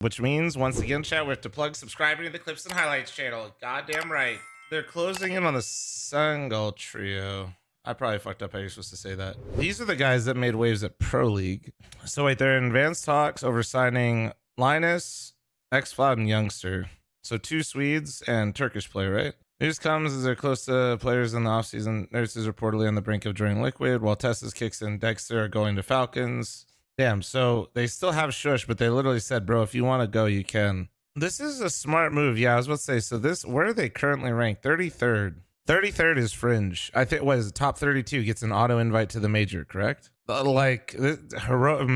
Which means, once again, chat, we have to plug subscribing to the Clips and Highlights channel. Goddamn right. They're closing in on the Sangal trio. I probably fucked up how you're supposed to say that. These are the guys that made waves at Pro League. So wait, they're in advanced talks over signing Linus, fl0m, and Youngster. So 2 Swedes and Turkish player, right? News comes as they're close to players in the offseason. Nurse is reportedly on the brink of joining Liquid, while Tessa's kicks and Dexter are going to Falcons. Damn, so they still have Shush, but they literally said, bro, if you want to go, you can. This is a smart move. Yeah, I was about to say, so this, where are they currently ranked? 33rd. 33rd is Fringe. I think, what is it, top 32 gets an auto invite to the major, correct? Like, heroic,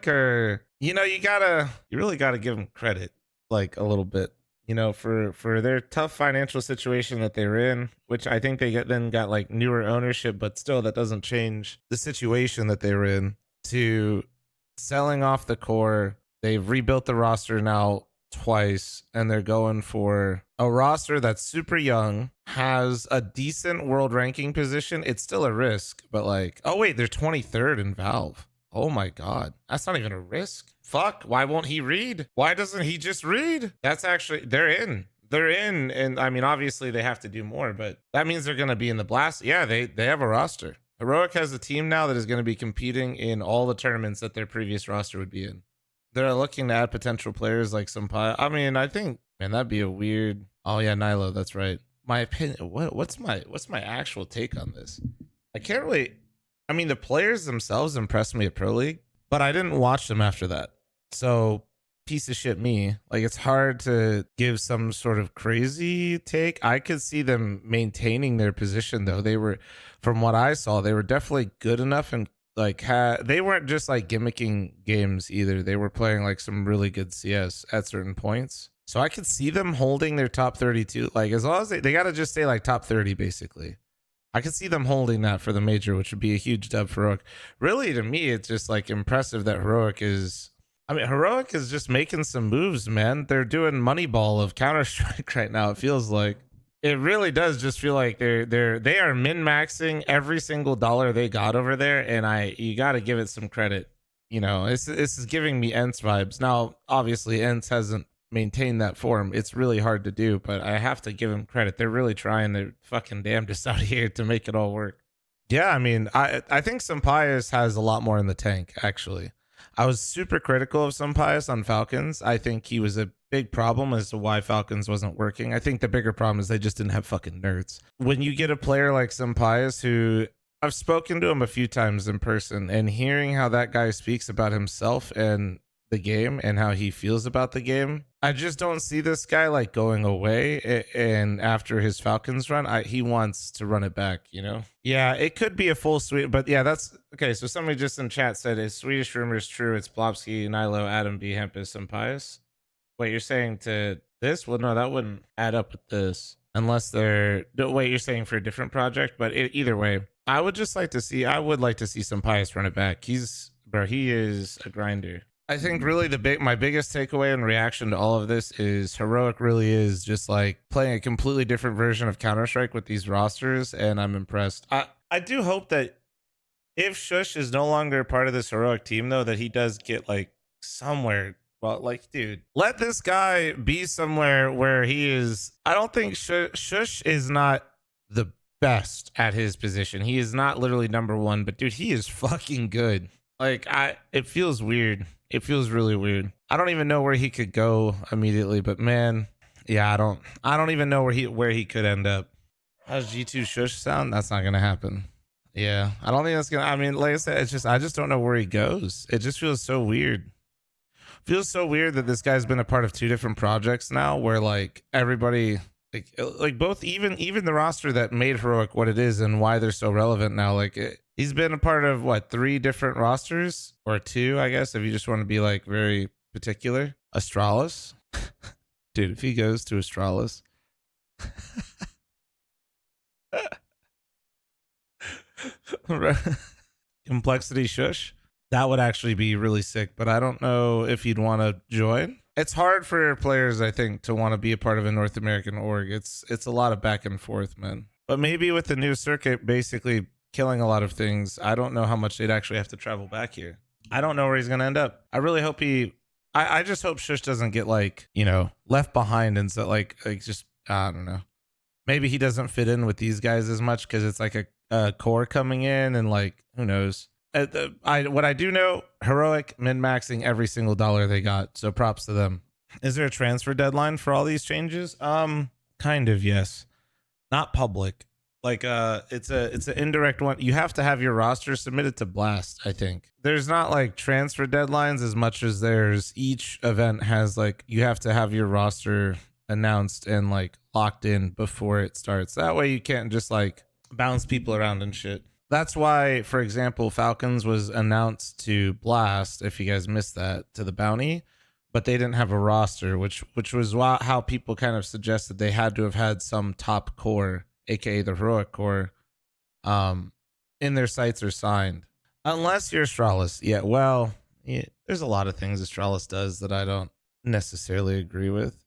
or, you really gotta give them credit, like, a little bit, for their tough financial situation that they're in, which I think they got like newer ownership, but still that doesn't change the situation that they're in, to selling off the core. They've rebuilt the roster now twice, and they're going for a roster that's super young, has a decent world ranking position. It's still a risk, but like, oh wait, they're 23rd in Valve. Oh my God, that's not even a risk. Fuck, why won't he read? Why doesn't he just read? That's actually, they're in. And I mean, obviously they have to do more, but that means they're going to be in the blast. Yeah, they have a roster. Heroic has a team now that is going to be competing in all the tournaments that their previous roster would be in. They're looking to add potential players like Senpai. I mean, I think, man, that'd be a weird. Oh yeah, Nilo, that's right. My opinion. What's my actual take on this? I can't really. I mean, the players themselves impressed me at Pro League, but I didn't watch them after that. So, piece of shit me. Like, it's hard to give some sort of crazy take. I could see them maintaining their position though. They were, from what I saw, they were definitely good enough, and like they weren't just like gimmicking games either. They were playing like some really good CS at certain points. So I could see them holding their top 32. Like, as long as they got to just stay like top 30 basically. I could see them holding that for the major, which would be a huge dub for Heroic. Really, to me, it's just like impressive that Heroic is just making some moves, man. They're doing Moneyball of Counter-Strike right now. It feels like. It really does just feel like they are min-maxing every single dollar they got over there, and you got to give it some credit. This is giving me Ents vibes. Now, obviously, Ents hasn't maintained that form. It's really hard to do, but I have to give them credit. They're really trying their fucking damnedest out here to make it all work. Yeah, I mean, I think Sampaius has a lot more in the tank, actually. I was super critical of Sampaius on Falcons. I think he was a big problem as to why Falcons wasn't working. I think the bigger problem is they just didn't have fucking nerds. When you get a player like Sampaius, who I've spoken to him a few times in person, and hearing how that guy speaks about himself and the game and how he feels about the game, I just don't see this guy like going away. And after his Falcons run, he wants to run it back, Yeah, it could be a full suite, but yeah, that's okay. So somebody just in chat said, is Swedish rumors true? It's Blobsky, Nilo, Adam B, Hempus, and Pius. Wait, you're saying to this? Well, no, that wouldn't add up with this unless they're. Wait, you're saying for a different project? But either way, I would like to see some Pius run it back. He is a grinder. I think really my biggest takeaway and reaction to all of this is Heroic really is just like playing a completely different version of Counter-Strike with these rosters, and I'm impressed. I do hope that if Shush is no longer part of this Heroic team, though, that he does get like somewhere. Well, like, dude, let this guy be somewhere where he is. I don't think Shush is not the best at his position. He is not literally number one, but dude, he is fucking good. Like, it feels weird. It feels really weird. I don't even know where he could go immediately, but man, yeah, I don't even know where he could end up. How's G2 Shush sound? That's not gonna happen. Yeah, I don't think that's gonna. I mean, like I said, I just don't know where he goes. It just feels so weird. Feels so weird that this guy's been a part of 2 different projects now, where like everybody, like both, even the roster that made Heroic what it is and why they're so relevant now, he's been a part of what, 3 different rosters, or 2, I guess, if you just want to be like very particular. Astralis, dude, if he goes to Astralis, Complexity Shush, that would actually be really sick, but I don't know if you'd want to join. It's hard for players, I think, to want to be a part of a North American org. It's a lot of back and forth, man. But maybe with the new circuit basically killing a lot of things, I don't know how much they'd actually have to travel back here. I don't know where he's going to end up. I really hope he I just hope Shush doesn't get like, you know, left behind and so like just I don't know. Maybe he doesn't fit in with these guys as much because it's like a core coming in and like who knows. What I do know, Heroic min maxing every single dollar they got, so props to them. Is there a transfer deadline for all these changes? Kind of, yes. Not public. Like it's an indirect one. You have to have your roster submitted to Blast, I think. There's not like transfer deadlines as much as there's each event has like you have to have your roster announced and like locked in before it starts. That way you can't just like bounce people around and shit. That's why, for example, Falcons was announced to Blast, if you guys missed that, to the bounty, but they didn't have a roster, which was how people kind of suggested they had to have had some top core, aka the heroic core, in their sites or signed. Unless you're Astralis. Yeah, well, yeah, there's a lot of things Astralis does that I don't necessarily agree with.